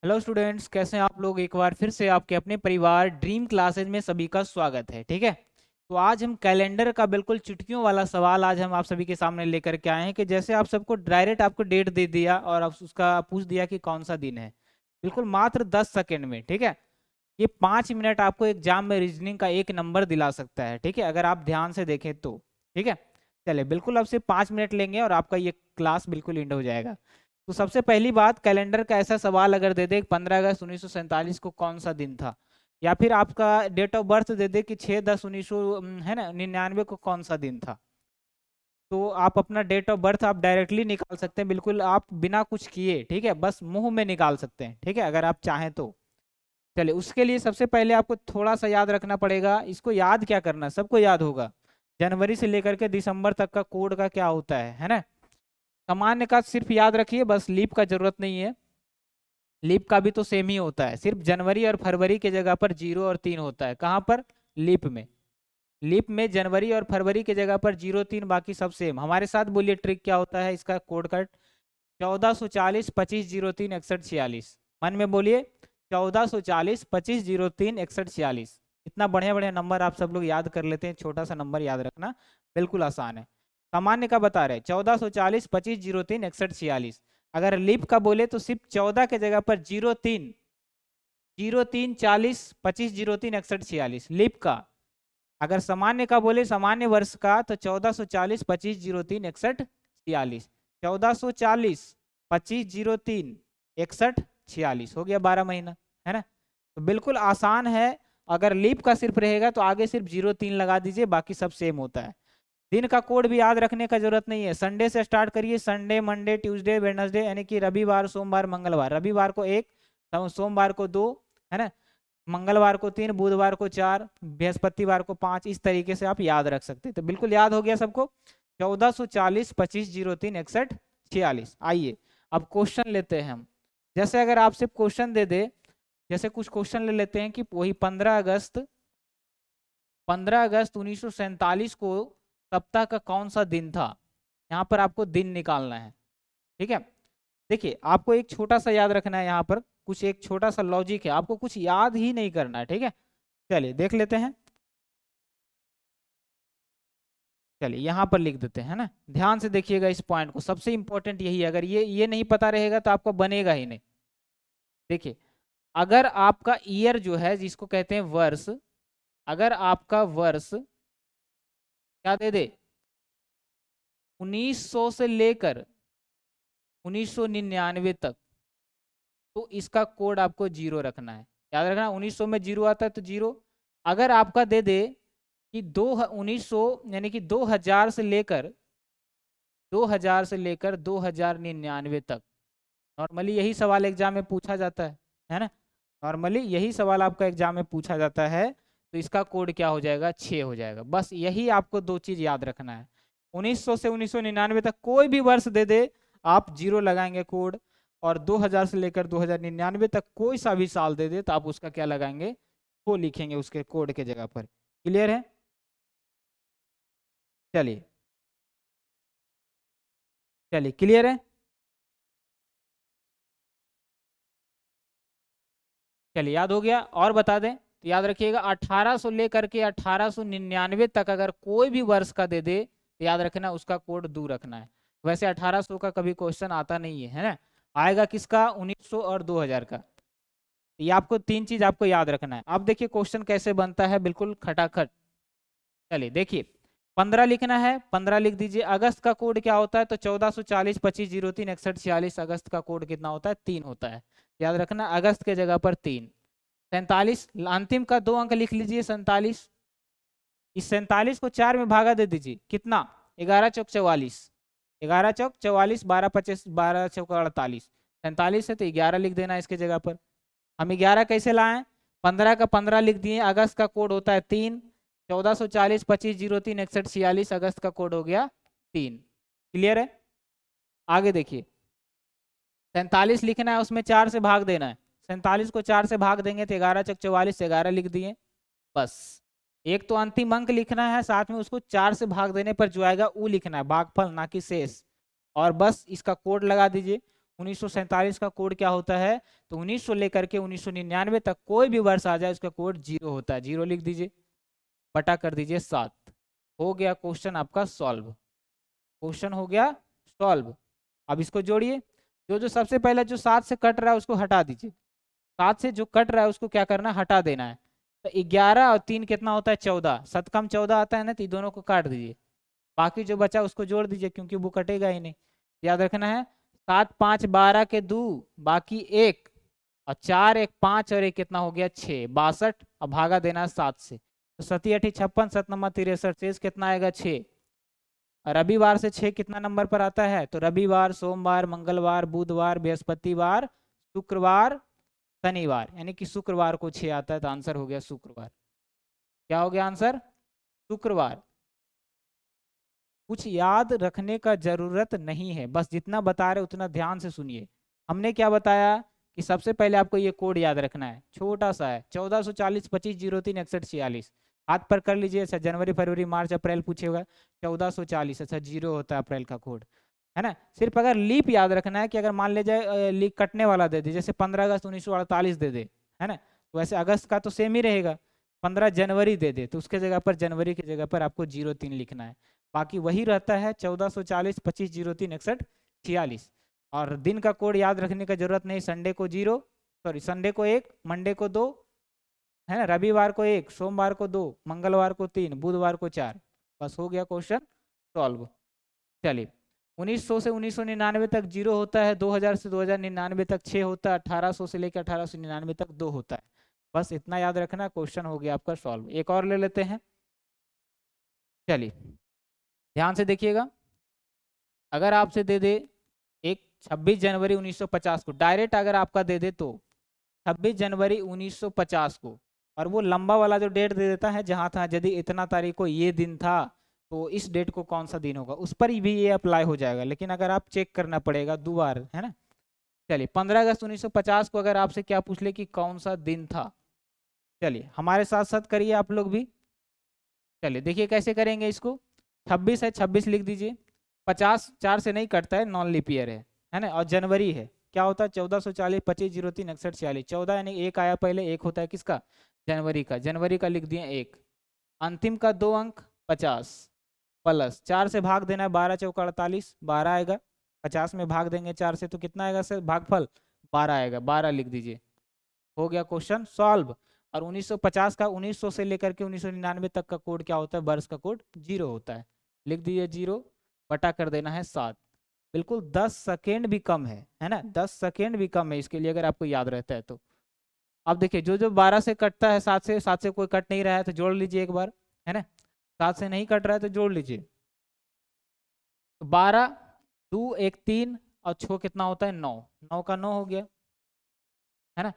Hello students, कैसे हैं आप लोग। एक बार फिर से आपके अपने परिवार ड्रीम क्लासेज में सभी का स्वागत है। ठीक है, तो आज हम कैलेंडर का बिल्कुल चुटकियों वाला सवाल आज हम आप सभी के सामने लेकर के आए हैं कि जैसे आप सबको डायरेक्ट आपको डेट दे दिया और आप उसका पूछ दिया कि कौन सा दिन है, बिल्कुल मात्र 10 सेकेंड में। ठीक है, ये 5 मिनट आपको एग्जाम में रीजनिंग का एक नंबर दिला सकता है। ठीक है, अगर आप ध्यान से देखें तो। ठीक है, चलिए बिल्कुल आपसे 5 मिनट लेंगे और आपका ये क्लास बिल्कुल एंड हो जाएगा। तो सबसे पहली बात, कैलेंडर का ऐसा सवाल अगर दे दे 15 अगस्त 1947 को कौन सा दिन था, या फिर आपका डेट ऑफ बर्थ दे दे कि 6/10/1900 है ना 99 को कौन सा दिन था, तो आप अपना डेट ऑफ बर्थ आप डायरेक्टली निकाल सकते हैं, बिल्कुल आप बिना कुछ किए। ठीक है, बस मुंह में निकाल सकते हैं। ठीक है, अगर आप चाहें तो। चलिए, उसके लिए सबसे पहले आपको थोड़ा सा याद रखना पड़ेगा। इसको याद क्या करना, सबको याद होगा। जनवरी से लेकर के दिसंबर तक का कोड का क्या होता है ना। सामान्य का सिर्फ याद रखिए, बस लीप का जरूरत नहीं है। लीप का भी तो सेम ही होता है, सिर्फ जनवरी और फरवरी के जगह पर 0 और 3 होता है। कहाँ पर? लीप में। लीप में जनवरी और फरवरी के जगह पर 0 3, बाकी सब सेम। हमारे साथ बोलिए ट्रिक क्या होता है इसका कोड का। 1440 25 03 61 46। मन में बोलिए, 1440 25 03 61 46। इतना बढ़िया बढ़िया नंबर आप सब लोग याद कर लेते हैं, छोटा सा नंबर याद रखना बिल्कुल आसान है। सामान्य का बता रहे 1440 25 03 61 46। अगर लीप का बोले तो सिर्फ 14 के जगह पर 0 3 लीप का। अगर सामान्य का बोले, सामान्य वर्ष का, तो 1440 25 03 61 46। 1440 25 03 61 46 हो गया, 12 महीना, है ना। तो बिल्कुल आसान है। अगर लीप का सिर्फ रहेगा तो आगे सिर्फ 0 3 लगा दीजिए, बाकी सब सेम होता है। दिन का कोड भी याद रखने का जरूरत नहीं है। संडे से स्टार्ट करिए, संडे मंडे ट्यूसडे वेडनेसडे, यानी कि रविवार सोमवार मंगलवार। रविवार को 1, सोमवार को 2, है ना, मंगलवार को 3, बुधवार को 4, बृहस्पतिवार को 5। इस तरीके से आप याद रख सकते हैं। तो बिल्कुल याद हो गया सबको। 1440 25 03 61 46। आइए अब क्वेश्चन लेते हैं हम। जैसे अगर आपसे क्वेश्चन दे दे, जैसे कुछ क्वेश्चन ले लेते हैं कि वही 15 अगस्त 1947 को सप्ताह का कौन सा दिन था। यहाँ पर आपको दिन निकालना है। ठीक है, देखिए आपको एक छोटा सा याद रखना है। यहाँ पर कुछ एक छोटा सा लॉजिक है, आपको कुछ याद ही नहीं करना है। ठीक है, चलिए देख लेते हैं। चलिए यहाँ पर लिख देते हैं ना, ध्यान से देखिएगा इस पॉइंट को, सबसे इंपॉर्टेंट यही है। अगर ये नहीं पता रहेगा तो आपको बनेगा ही नहीं। देखिए, अगर आपका ईयर जो है, जिसको कहते हैं वर्ष, अगर आपका वर्ष क्या दे दे 1900 से लेकर 1999 तक, तो इसका कोड आपको 0 रखना है। याद रखना, 1900 में 0 आता है तो 0। अगर आपका दे दे कि 1900 यानी कि 2000 से लेकर 2099 तक, नॉर्मली यही सवाल एग्जाम में पूछा जाता है ना। नॉर्मली यही सवाल आपका एग्जाम में पूछा जाता है। तो इसका कोड क्या हो जाएगा? 6 हो जाएगा। बस यही आपको दो चीज याद रखना है। 1900 से 1999 तक कोई भी वर्ष दे दे, आप 0 लगाएंगे कोड। और 2000 से लेकर 2099 तक कोई सा भी साल दे दे तो आप उसका क्या लगाएंगे? वो लिखेंगे उसके कोड के जगह पर। क्लियर है? चलिए चलिए, क्लियर है। चलिए याद हो गया, और बता दें तो याद रखिएगा 1800 लेकर के 1899 तक अगर कोई भी वर्ष का दे दे तो याद रखना उसका कोड 2 रखना है। वैसे 1800 का कभी क्वेश्चन आता नहीं है ना। आएगा किसका? 1900 और 2000 का। ये आपको तीन चीज आपको याद रखना है। अब देखिए क्वेश्चन कैसे बनता है, बिल्कुल खटाखट। चलिए देखिए, 15 लिखना है, 15 लिख दीजिए। अगस्त का कोड क्या होता है? तो 1440 25 03 61 46। अगस्त का कोड कितना होता है? 3 होता है। याद रखना, अगस्त के जगह पर 3। 47 अंतिम का 2 अंक लिख लीजिए, 47। इस 47 को 4 में भागा दे दीजिए, कितना? 11 चौक 44। 11 चौक 44, 12 25, 12 चौक 48। 47 है तो 11 लिख देना इसके जगह पर। हम 11 कैसे लाएं? 15 का 15 लिख दिए। अगस्त का कोड होता है 3। 1440 25 03 61 46 अगस्त का कोड हो गया 3। क्लियर है? आगे देखिए, 47 लिखना है, उसमें 4 से भाग देना है। 47 को 4 से भाग देंगे तो 11 चौक 44, 11 लिख दिए। बस एक तो अंतिम अंक लिखना है, साथ में उसको 4 से भाग देने पर जो आएगा वो लिखना है, भागफल ना कि शेष। और बस इसका कोड लगा दीजिए। 1947 का कोड क्या होता है, तो 1900 लेकर के 1999 तक कोई भी वर्ष आ जाए उसका कोड 0 होता है। 0 लिख दीजिए, बटा कर दीजिए 7। हो गया क्वेश्चन आपका सॉल्व। क्वेश्चन हो गया सॉल्व। अब इसको जोड़िए, जो जो सबसे पहले जो 7 से कट रहा है उसको हटा दीजिए। 7 से जो कट रहा है उसको क्या करना है, हटा देना है। तो 11 और 3 कितना होता है, 14। 7 कम 14 आता है ना, तो ये दोनों को काट दीजिए। बाकी जो बचा उसको जोड़ दीजिए, क्योंकि वो कटेगा ही नहीं। याद रखना है 7 5 12 के 2, बाकी 1 और 4 1 5 और 1 कितना हो गया 6, 62 और भागा देना है 7 से। तो 7 8 56, 7 नंबर 63, शेष कितना आएगा 6। रविवार से 6 कितना नंबर पर आता है, तो रविवार, सोमवार, मंगलवार, बुधवार, बृहस्पतिवार, शुक्रवार, शनिवार, यानी कि शुक्रवार को 6 आता है। तो आंसर हो गया शुक्रवार। क्या हो गया आंसर, शुक्रवार। कुछ याद रखने का जरूरत नहीं है, बस जितना बता रहे उतना ध्यान से सुनिए। हमने क्या बताया कि सबसे पहले आपको ये कोड याद रखना है, छोटा सा है, 1440 25 03 61 46। हाथ पर कर लीजिए। अच्छा, जनवरी फरवरी मार्च अप्रैल पूछेगा, 1440। अच्छा, 0 होता है अप्रैल का कोड, है ना। सिर्फ अगर लीप याद रखना है कि अगर मान ले जाए लीप कटने वाला दे दे, जैसे 15 अगस्त 1948 दे दे, है ना, तो वैसे अगस्त का तो सेम ही रहेगा। 15 जनवरी दे दे तो उसके जगह पर जनवरी की जगह पर आपको 03 लिखना है। बाकी वही रहता है 1440 25 03 61 46। और दिन का कोड याद रखने का जरूरत नहीं। संडे को 0, सॉरी संडे को 1, मंडे को 2, है ना, रविवार को 1, सोमवार को 2, मंगलवार को 3, बुधवार को 4। बस हो गया क्वेश्चन सॉल्व। चलिए, 1900 से 1999 तक 0 होता है, 2000 से 2099 तक 6 होता है, 1800 से लेकर 1899 तक 2 होता है। बस इतना याद रखना, क्वेश्चन हो गया आपका सॉल्व। एक और ले लेते हैं। चलिए ध्यान से देखिएगा, अगर आपसे दे दे एक 26 जनवरी 1950 को, डायरेक्ट अगर आपका दे दे तो 26 जनवरी 1950 को, और वो लंबा वाला जो डेट दे देता है जहां था, यदि इतना तारीख को ये दिन था तो इस डेट को कौन सा दिन होगा, उस पर भी ये अप्लाई हो जाएगा। लेकिन अगर आप चेक करना पड़ेगा दो बार, है ना। चलिए 15 अगस्त 1950 को अगर आपसे क्या पूछ ले कि कौन सा दिन था, चलिए हमारे साथ साथ करिए आप लोग भी। चलिए देखिए कैसे करेंगे इसको। 26 है, 26 लिख दीजिए। 50 4 से नहीं कटता है, नॉन लीप ईयर है ना। और जनवरी है, क्या होता है 1440 25 03 61 46। 14 यानी 1 आया पहले, 1 होता है किसका, जनवरी का। जनवरी का लिख दिए 1। अंतिम का 2 अंक 50 प्लस 4 से भाग देना है, 12 चौका 48, 12 आएगा। 50 में भाग देंगे 4 से तो कितना आएगा सर, भागफल 12 आएगा, 12 लिख दीजिए। हो गया क्वेश्चन सॉल्व। और 1950 का 1900 से लेकर के 1999 तक का कोड क्या होता है, वर्ष का कोड 0 होता है। लिख दीजिए 0, बटा कर देना है 7। बिल्कुल 10 सेकेंड भी कम है ना, 10 सेकेंड भी कम है इसके लिए, अगर आपको याद रहता है तो। अब देखिए जो जो 12 से कटता है, 7 से कोई कट नहीं रहा है तो जोड़ लीजिए एक बार, है ना। 7 से नहीं कट रहा है तो जोड़ लीजिए। तो 12 2 1 3 और 6 कितना होता है 9, 9 का 9 हो गया, है ना।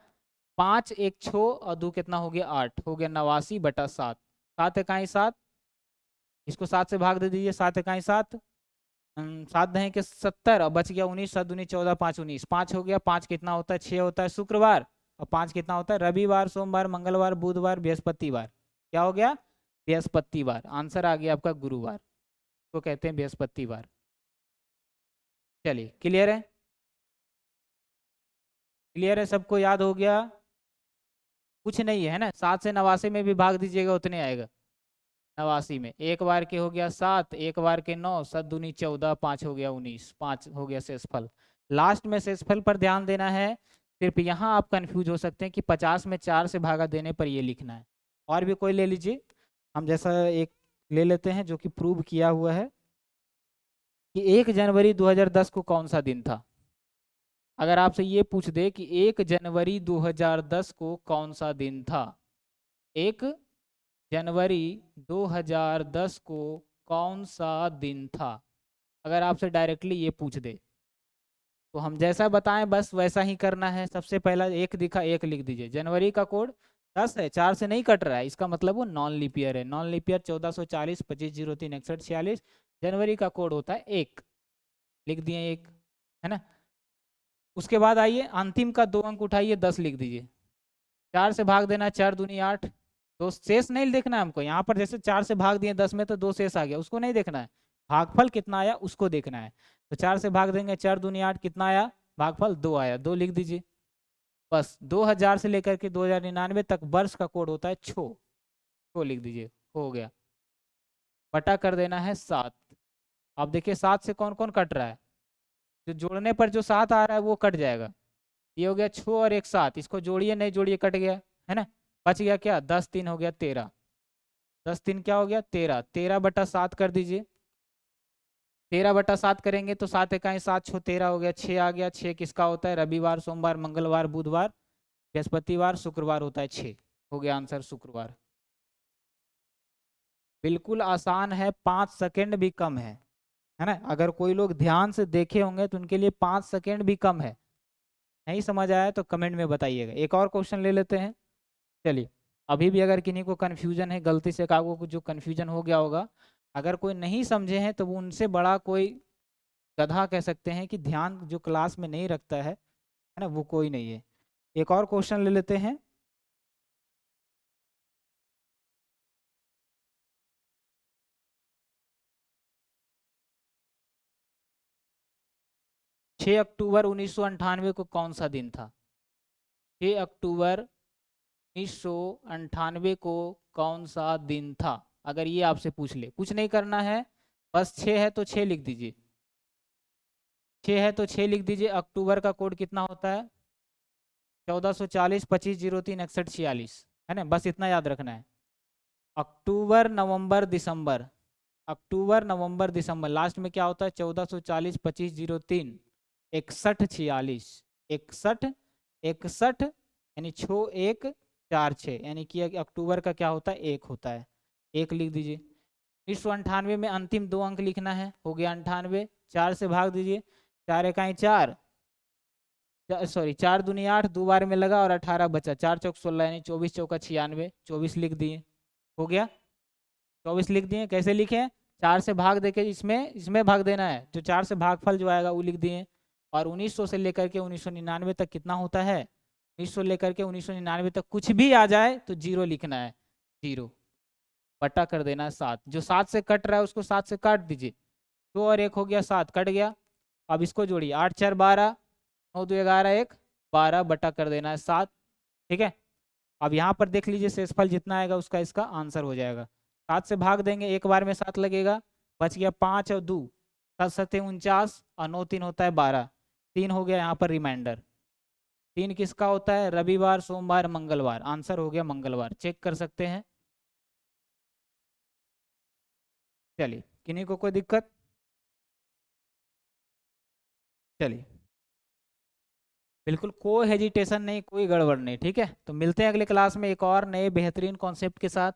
5 1 6 और 2 कितना हो गया 8, हो गया 89 बटा 7। 7 इकाई 7, इसको 7 से भाग दे दीजिए, 7 इकाई 7, 7 दहें के 70 और बच गया 19, 7 दूनी 14, 5 19, 5 हो गया। 5 कितना होता है 6 होता है शुक्रवार, और 5 कितना होता है रविवार, सोमवार, मंगलवार, बुधवार, बृहस्पतिवार। क्या हो गया, बृहस्पतिवार। आंसर आ गया आपका गुरुवार, तो कहते हैं बृहस्पतिवार। चलिए क्लियर है, क्लियर है, सबको याद हो गया, कुछ नहीं है ना। 7 से 89 में भी भाग दीजिएगा उतने आएगा। 89 में एक बार के हो गया 7, एक बार के 9, 7 दूनी 14, 5 हो गया 19, 5 हो गया शेषफल। लास्ट में शेषफल पर ध्यान देना है। सिर्फ यहाँ आप कंफ्यूज हो सकते हैं कि 50 में 4 से भागा देने पर ये लिखना है। और भी कोई ले लीजिए, हम जैसा एक ले लेते हैं जो कि प्रूव किया हुआ है कि 1 जनवरी 2010 को कौन सा दिन था। अगर आपसे ये पूछ दे कि 1 जनवरी 2010 को कौन सा दिन था, 1 जनवरी 2010 को कौन सा दिन था, अगर आपसे डायरेक्टली ये पूछ दे तो हम जैसा बताएं बस वैसा ही करना है। सबसे पहला 1 दिखा, 1 लिख दीजिए। जनवरी का कोड 10 है, 4 से नहीं कट रहा है, इसका मतलब वो नॉन लीप ईयर है। नॉन लीप ईयर 1440 25 03 61 46, जनवरी का कोड होता है 1, लिख दिए 1, है ना। उसके बाद आइए अंतिम का 2 अंक उठाइए, 10 लिख दीजिए। 4 से भाग देना, 4 दूनी 8, तो शेष नहीं देखना है हमको। यहाँ पर जैसे 4 से भाग दिए 10 में तो 2 शेष आ गया, उसको नहीं देखना है, भागफल कितना आया उसको देखना है। तो 4 से भाग देंगे, 4 दूनी 8 कितना आया, भागफल 2 आया, 2 लिख दीजिए। बस 2000 से लेकर के 2099 तक वर्ष का कोड होता है छो, छो लिख दीजिए, हो गया। बटा कर देना है 7। अब देखिए 7 से कौन कौन कट रहा है, जो जोड़ने पर जो 7 आ रहा है वो कट जाएगा। ये हो गया 6 और एक 7, इसको जोड़िए नहीं जोड़िए कट गया, है ना। बच गया क्या, 10 3 हो गया 13, 10 3 क्या हो गया 13, 13 बटा 7 कर दीजिए। 13 बटा 7 करेंगे तो 7 इकाई 7 छो 13 हो गया, 6 आ गया। 6 किसका होता है, रविवार सोमवार मंगलवार बुधवार बृहस्पतिवार शुक्रवार होता है 6, हो गया आंसर शुक्रवार। बिल्कुल आसान है, 5 सेकंड भी कम है ना। अगर कोई लोग ध्यान से देखे होंगे तो उनके लिए 5 सेकंड भी कम है। नहीं समझ आया तो कमेंट में बताइएगा। एक और क्वेश्चन ले लेते हैं। चलिए, अभी भी अगर किन्हीं को कन्फ्यूजन है, गलती से कागो को जो कन्फ्यूजन हो गया होगा, अगर कोई नहीं समझे हैं तो वो उनसे बड़ा कोई गधा कह सकते हैं कि ध्यान जो क्लास में नहीं रखता है ना, वो कोई नहीं है। एक और क्वेश्चन ले लेते हैं। 6 अक्टूबर 1998 को कौन सा दिन था, 6 अक्टूबर 1998 को कौन सा दिन था, अगर ये आपसे पूछ ले, कुछ नहीं करना है, बस 6 है तो 6 लिख दीजिए, 6 है तो 6 लिख दीजिए। अक्टूबर का कोड कितना होता है, 1440 2503 61 46, है ना, बस इतना याद रखना है। अक्टूबर नवंबर दिसंबर, अक्टूबर नवंबर दिसंबर लास्ट में क्या होता है, 1440 2503 61 46, 61 61 यानी 6146, यानी कि अक्टूबर का क्या होता है, 1 होता है, 1 लिख दीजिए। 1998 में अंतिम 2 अंक लिखना है, हो गया 98, 4 से भाग दीजिए, 4 इकाई 4, सॉरी 4 दूनी 8, 2 बार में लगा और 18 बचा, 4 चौक 16 यानी 24 चौका 96, 24 लिख दिए, हो गया। 24 लिख दिए, कैसे लिखे, 4 से भाग देके इसमें इसमें भाग देना है, जो 4 से भागफल जो आएगा वो लिख दिए। और 1900 से लेकर के 1999 तक कितना होता है, 1900 लेकर के 1999 तक कुछ भी आ जाए तो 0 लिखना है, 0 बटा कर देना है 7, जो 7 से कट रहा है उसको 7 से काट दीजिए, 2 और 1 हो गया 7, कट गया। अब इसको जोड़िए, 8 4 12, 9 2 11 1 12 बटा कर देना है 7, ठीक है। अब यहाँ पर देख लीजिए शेषफल जितना आएगा उसका इसका आंसर हो जाएगा। 7 से भाग देंगे, एक बार में 7 लगेगा, बच गया 5 और 2 7 7 49 और 9 3 होता है 12, 3 हो गया यहाँ पर रिमाइंडर। 3 किसका होता है, रविवार सोमवार मंगलवार, आंसर हो गया मंगलवार, चेक कर सकते हैं। चलिए, किन्हीं को कोई दिक्कत, चलिए बिल्कुल कोई हेजिटेशन नहीं, कोई गड़बड़ नहीं, ठीक है। तो मिलते हैं अगले क्लास में एक और नए बेहतरीन कॉन्सेप्ट के साथ।